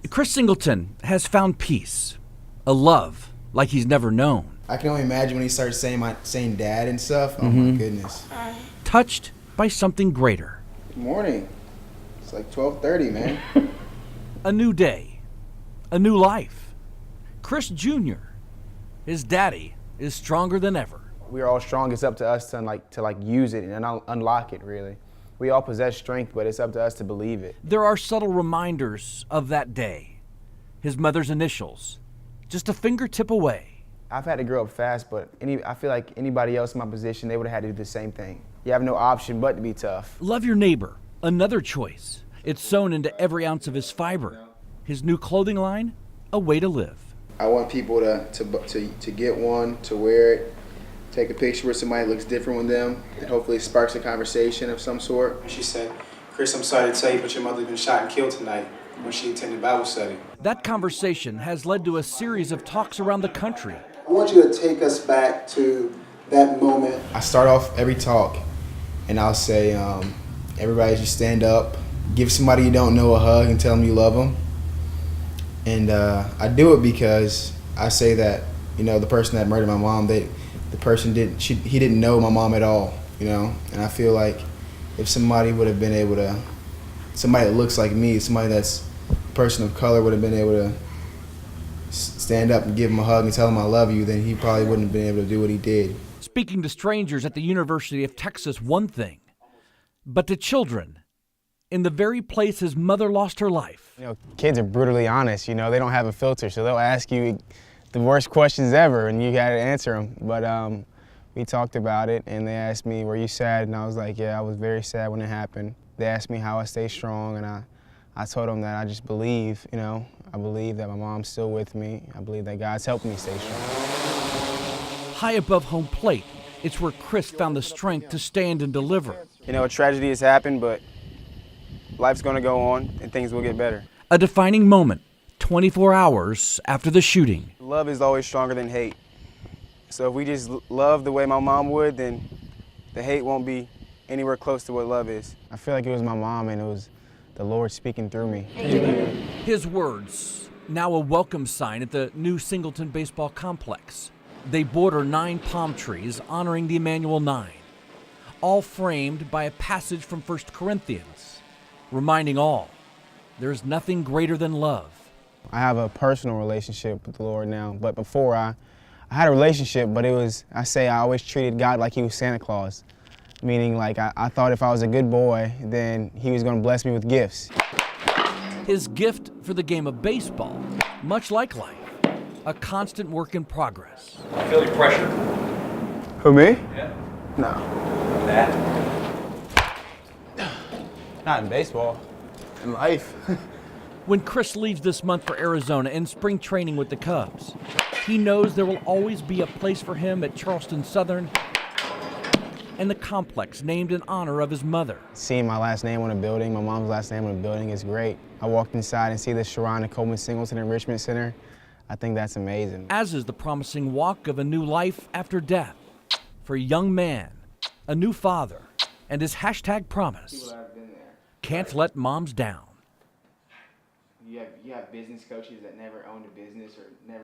Chris Singleton has found peace, a love like he's never known. I can only imagine when he starts saying dad and stuff. Oh my goodness. Touched by something greater. Good morning. It's like 12:30, man. A new day, a new life. Chris Jr., his daddy, is stronger than ever. We're all strong. It's up to us to use it and unlock it, really. We all possess strength, but it's up to us to believe it. There are subtle reminders of that day. His mother's initials, just a fingertip away. I've had to grow up fast, but I feel like anybody else in my position, they would have had to do the same thing. You have no option but to be tough. Love your neighbor, another choice. It's sewn into every ounce of his fiber. His new clothing line, a way to live. I want people to get one, to wear it, take a picture with somebody that looks different with them, and hopefully sparks a conversation of some sort. She said, "Chris, I'm sorry to tell you, but your mother's been shot and killed tonight when she attended Bible study." That conversation has led to a series of talks around the country. I want you to take us back to that moment. I start off every talk, and I'll say, everybody just stand up, give somebody you don't know a hug and tell them you love them. And I do it because I say that, the person that murdered my mom, he didn't know my mom at all, and I feel like if somebody would have been able to, somebody that looks like me, somebody that's a person of color would have been able to stand up and give him a hug and tell him I love you, then he probably wouldn't have been able to do what he did. Speaking to strangers at the University of Texas, one thing, but to children in the very place his mother lost her life. Kids are brutally honest, they don't have a filter, so they'll ask you the worst questions ever and you gotta answer them. But we talked about it and they asked me, "Were you sad?" And I was like, "Yeah, I was very sad when it happened." They asked me how I stay strong, and I told them that I just believe, I believe that my mom's still with me. I believe that God's helping me stay strong. High above home plate, it's where Chris found the strength to stand and deliver. A tragedy has happened, but life's gonna go on and things will get better. A defining moment, 24 hours after the shooting. Love is always stronger than hate. So if we just love the way my mom would, then the hate won't be anywhere close to what love is. I feel like it was my mom and it was the Lord speaking through me. His words, now a welcome sign at the new Singleton Baseball Complex. They border 9 palm trees honoring the Emmanuel 9, all framed by a passage from 1 Corinthians, reminding all, there's nothing greater than love. I have a personal relationship with the Lord now, but before I had a relationship, but I always treated God like he was Santa Claus. Meaning I thought if I was a good boy, then he was gonna bless me with gifts. His gift for the game of baseball, much like life, a constant work in progress. Feel the pressure? Who, me? Yeah. No. That? Not in baseball. In life. When Chris leaves this month for Arizona and spring training with the Cubs, he knows there will always be a place for him at Charleston Southern and the complex named in honor of his mother. Seeing my last name on a building, my mom's last name on a building is great. I walked inside and see the Sharon and Coleman Singleton Enrichment Center. I think that's amazing. As is the promising walk of a new life after death for a young man, a new father, and his hashtag promise, can't let moms down. You have business coaches that never owned a business or never